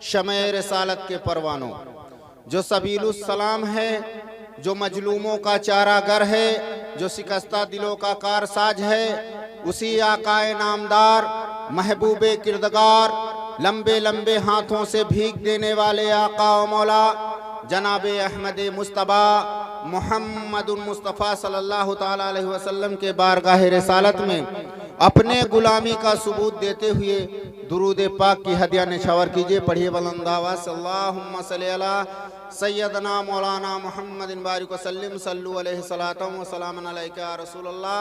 शमे रिसालत के परवानों, जो सबीलुस सलाम है, जो मजलूमों का चारागर है, जो शिकस्ता दिलों का कारसाज है, उसी आकाए नामदार महबूबे किरदगार, लंबे लंबे हाथों से भीख देने वाले आका व मौला जनाबे अहमद मुस्तबा मोहम्मदुल मुस्तफ़ा सल्लल्लाहु ताला अलैहि वसल्लम के बारगाह रिसालत में अपने गुलामी का सबूत देते हुए दुरूद पाक की हदिया निछावर कीजिए। पढ़िए बुलंद आवाज़ से अल्लाहुम्मा सल्ली अला सय्यदना मौलाना मुहम्मदिन बारिक वसल्लिम सल्लु अलैहि सलातम व सलामन अलैका या रसूलल्लाह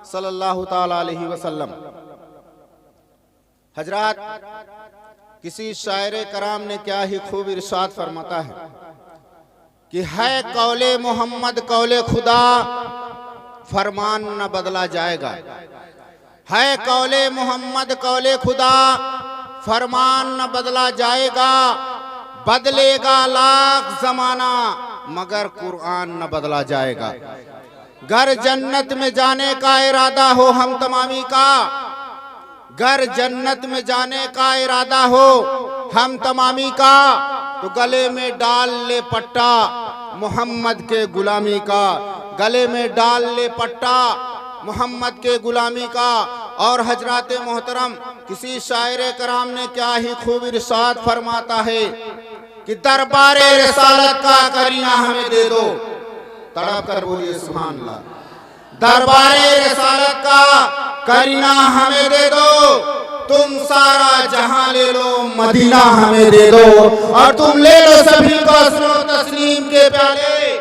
सल्लल्लाहु ताला अलैहि वसल्लम। हजरात, किसी शायर कराम ने क्या ही खूब इरशाद फरमाता है कि है कौले मोहम्मद कौले खुदा, फरमान न बदला जाएगा। है कौले मोहम्मद कौले खुदा, फरमान न बदला जाएगा। बदलेगा लाख जमाना मगर कुरान न बदला जाएगा। घर जन्नत में जाने का इरादा हो हम तमामी का, घर जन्नत में जाने का इरादा हो हम तमामी का, तो गले में डाल ले पट्टा मोहम्मद के गुलामी का, गले में डाल ले पट्टा मोहम्मद के गुलामी का। और हजरात मोहतरम, किसी शायर कराम ने क्या ही खूब इरशाद फरमाता है कि दरबारे रिसालत का करीना हमें दे दो। तड़प कर बोलिए सुभान अल्लाह। दरबारे रिसालत का करीना हमें दे दो, तुम सारा जहां ले लो मदीना हमें दे दो। और तुम ले लो सभी को असरो तस्लीम के प्याले,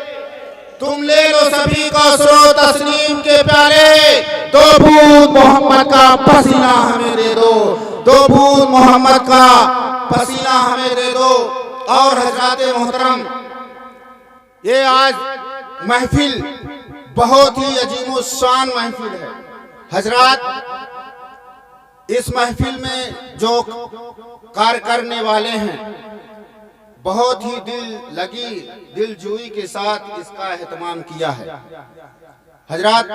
तुम ले लो सभी को असरो तस्लीम के प्याले। दो बूंद मोहम्मद का पसीना हमें दे दो, दो बूंद मोहम्मद का पसीना हमें दे दो। और हजरात मोहतरम, ये आज महफिल बहुत ही अजीमुशान महफिल है। हजरात, इस महफिल में जो कार्य करने वाले हैं बहुत ही दिल लगी दिलजोई के साथ इसका एहतमाम किया है। हजरात,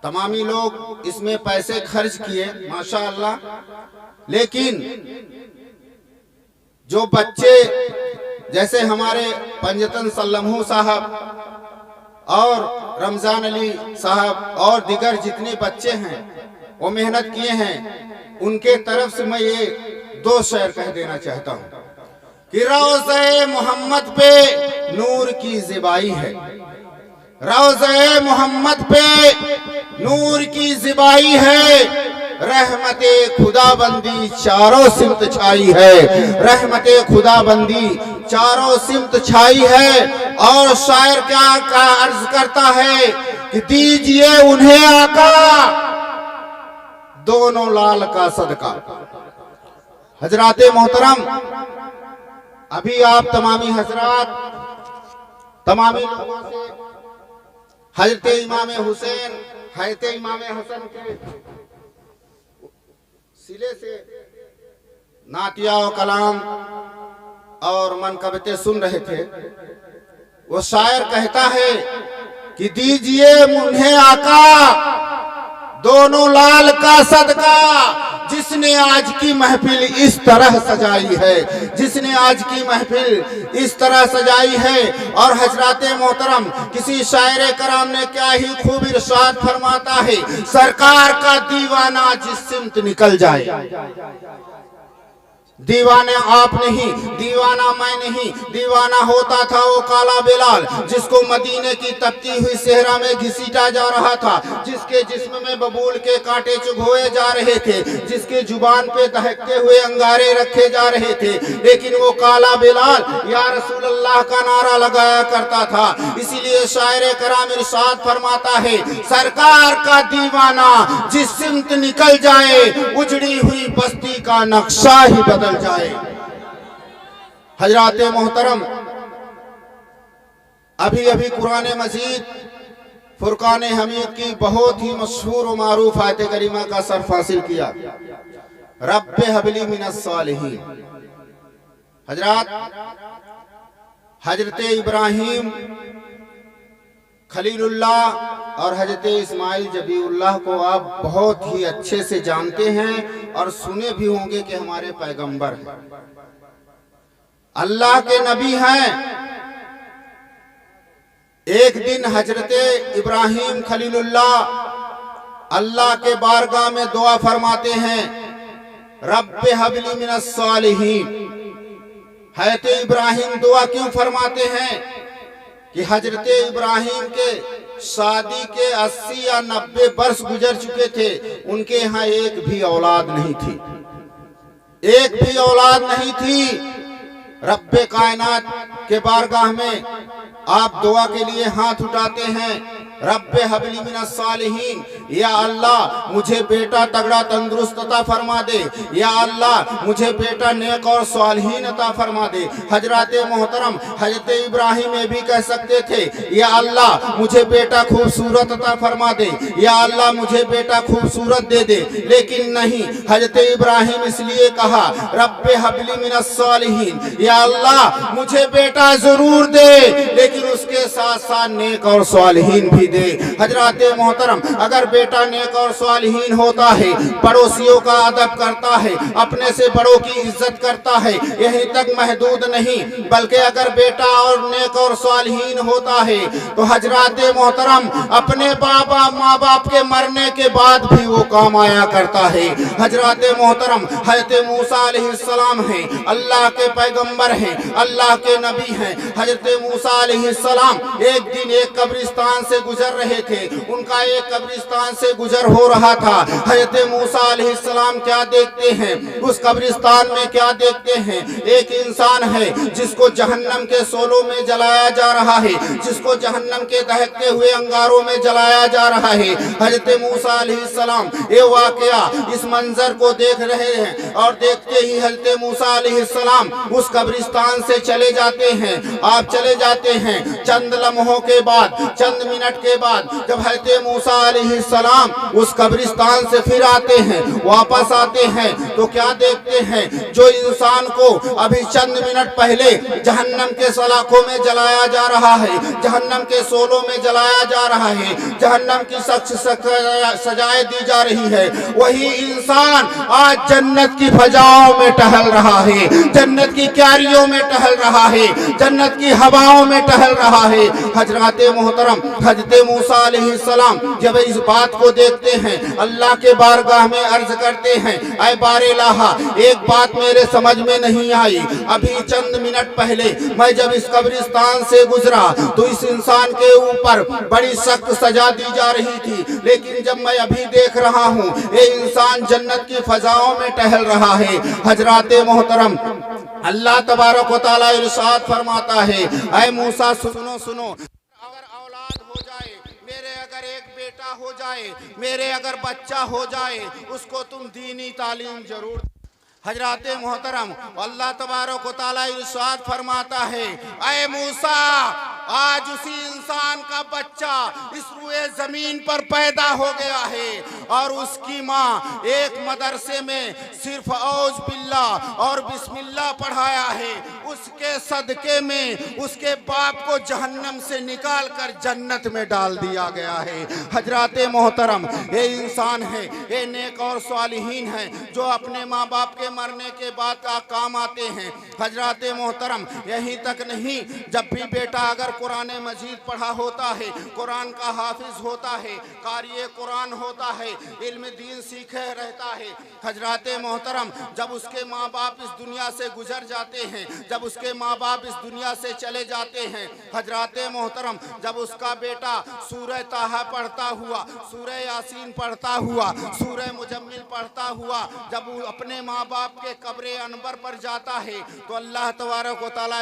तमामी लोग इसमें पैसे खर्च किए माशाअल्लाह, लेकिन जो बच्चे जैसे हमारे पंजतन सल्लमहू साहब और रमजान अली साहब और दिगर जितने बच्चे हैं वो मेहनत किए हैं, उनके तरफ से मैं ये दो शेर कह देना चाहता हूँ कि रोज़े मोहम्मद पे नूर की ज़िबाई है, रोज़े मोहम्मद पे नूर की ज़िबाई है। रहमते खुदाबंदी चारों सिमत छाई है, रहमते खुदाबंदी चारों सिमत छाई है। और शायर क्या का अर्ज करता है कि दीजिए उन्हें आका दोनों लाल का सदका। हजराते मोहतरम, अभी आप तमामी हजरात तमामी लोगों से हजरत इमाम हुसैन हजरत इमाम हसन के सिले से नातिया और कलाम और मनकबते सुन रहे थे। वो शायर कहता है कि दीजिए उन्हें आका दोनों लाल का सदका, जिसने आज की महफिल इस तरह सजाई है, जिसने आज की महफिल इस तरह सजाई है। और हजराते मोहतरम, किसी शायर कराम ने क्या ही खूब इरशाद फरमाता है, सरकार का दीवाना जिस सिमत निकल जाए, दीवाने आप नहीं, दीवाना मैं नहीं, दीवाना होता था वो काला बिलाल, जिसको मदीने की तपती हुई सेहरा में घसीटा जा रहा था, जिसके जिस्म में बबूल के कांटे चुभोए जा रहे थे, जिसके जुबान पे दहकते हुए अंगारे रखे जा रहे थे, लेकिन वो काला बिलाल या रसूल अल्लाह का नारा लगाया करता था। इसीलिए शायर कराम इरशाद फरमाता है, सरकार का दीवाना जिस सिमत निकल जाए, उजड़ी हुई बस्ती का नक्शा ही बदल जाए। हजराते मोहतरम, अभी अभी कुरान मजीद फुरकान हमीद की बहुत ही मशहूर और मारूफ आयत करीमा का सर्फ हासिल किया, रब्बे हबली मिनस सालिहीन। हजरात, हजरत इब्राहिम खलीलुल्लाह और हजरत इस्माइल जबीउल्लाह को आप बहुत ही अच्छे से जानते हैं और सुने भी होंगे कि हमारे पैगंबर हैं, अल्लाह के नबी हैं। एक दिन हजरत इब्राहिम खलीलुल्लाह अल्लाह के बारगाह में दुआ फरमाते हैं, रब्बे हबली मिनस सालिहीन। हजरत इब्राहिम दुआ क्यों फरमाते हैं कि हजरत इब्राहिम के शादी के 80 या 90 वर्ष गुजर चुके थे, उनके यहाँ एक भी औलाद नहीं थी, एक भी औलाद नहीं थी। रब्बे कायनात के बारगाह में आप दुआ के लिए हाथ उठाते हैं, रब्बे हबली मिनस सालिहीन, या अल्लाह मुझे बेटा तगड़ा तंदुरुस्त अता फरमा दे, या अल्लाह मुझे बेटा नेक और सालिहीन अता फरमा दे। हजरत मोहतरम हजरत इब्राहिम ये भी कह सकते थे, या अल्लाह मुझे बेटा खूबसूरत अता फरमा दे, या अल्लाह मुझे बेटा खूबसूरत दे दे, लेकिन नहीं, हजरत इब्राहिम इसलिए कहा रब्बे हबली मिनस सालिहीन, या अल्लाह मुझे बेटा जरूर दे, लेकिन उसके साथ साथ नेक और सालिहीन भी दे। हजरत मोहतरम अगर बेटा नेक और सालिहीन होता है, पड़ोसियों का अदब करता है, अपने से बड़ों की इज्जत करता है, यहीं तक महदूद नहीं, बल्कि अगर बेटा और नेक और सालिहीन होता है तो हजरत मोहतरम अपने बाबा माँ बाप के मरने के बाद भी वो काम आया करता है। हजरत मोहतरम हजरत मूसा अलैहिस्सलाम हैं, अल्लाह के पैगंबर हैं, अल्लाह के नबी हैं। हजरत मूसा अलैहिस्सलाम एक दिन एक कब्रिस्तान से गुजर रहे थे, उनका एक कब्रिस्तान से गुजर हो रहा था। हजरत मूसा अलैहिस्सलाम क्या देखते हैं, उस कब्रिस्तान में क्या देखते हैं, एक इंसान है जिसको जहन्नम के सोलों में जलाया जा रहा है, जिसको जहन्नम के दहकते हुए अंगारों में जलाया जा रहा है। हजरत मूसा अलैहिस्सलाम ये वाकया इस मंजर को देख रहे हैं और देखते ही हजरत मूसा अलैहिस्सलाम उस कब्रिस्तान से चले जाते हैं। आप चले जाते हैं, चंद लम्हों के बाद, चंद मिनट के बाद जब हजरत मूसा अलैहिस्सलाम उस कब्रिस्तान से फिर आते हैं, वापस आते हैं, तो क्या देखते हैं, जो इंसान को अभी चंद मिनट पहले जहन्नम के सलाखों में जलाया जा रहा है, जहन्नम के सोलों में जलाया जा रहा है, जहन्नम की सख्त सजाएं दी जा रही है, वही इंसान आज जन्नत की फजाओं में टहल रहा है, जन्नत की क्यारियों में टहल रहा है, जन्नत की हवाओं में टहल रहा है। हजरत मोहतरम हजरत मूसा अलैहिस्सलाम जब इस बात को देखते हैं, अल्लाह के बारगाह में अर्ज करते हैं, ऐ बारेलाहा, एक बात मेरे समझ में नहीं आई, अभी चंद मिनट पहले मैं जब इस कब्रिस्तान से गुजरा तो इस इंसान के ऊपर बड़ी सख्त सजा दी जा रही थी, लेकिन जब मैं अभी देख रहा हूँ ये इंसान जन्नत की फजाओं में टहल रहा है। हजरत मोहतरम अल्लाह तबारक व तआला इरशाद फरमाता है, ऐ मूसा सुनो सुनो, अगर औलाद हो जाए, मेरे अगर एक बेटा हो जाए, मेरे अगर बच्चा हो जाए, उसको तुम दीनी तालीम जरूर। हजरत मोहतरम अल्लाह तबारक व तआला इरशाद फरमाता है, ऐ मूसा, आज उसी इंसान का बच्चा इस रुए जमीन पर पैदा हो गया है और उसकी माँ एक मदरसे में सिर्फ औज बिल्ला और बिस्मिल्लाह पढ़ाया है, उसके सदके में उसके बाप को जहन्नम से निकाल कर जन्नत में डाल दिया गया है। हजरत मोहतरम ये इंसान है, ये नेक और सालिहीन है, जो अपने माँ बाप के मरने के बाद का काम आते हैं। हजरत मोहतरम यहीं तक नहीं, जब भी बेटा अगर कुरान मजीद पढ़ा होता है, कुरान का हाफिज होता है, कारिए कुरान होता है, इल्म दीन सीखे रहता है, हजरत मोहतरम जब उसके माँ बाप इस दुनिया से गुजर जाते हैं, जब उसके माँ बाप इस दुनिया से चले जाते हैं, हजरत मोहतरम जब उसका बेटा सूरह ताहा पढ़ता हुआ, सूरह यासीन पढ़ता हुआ, सूरह मुजम्मिल पढ़ता हुआ जब वो अपने माँ बाप के कब्र अनबर पर जाता है, तो अल्लाह तबारक व तआला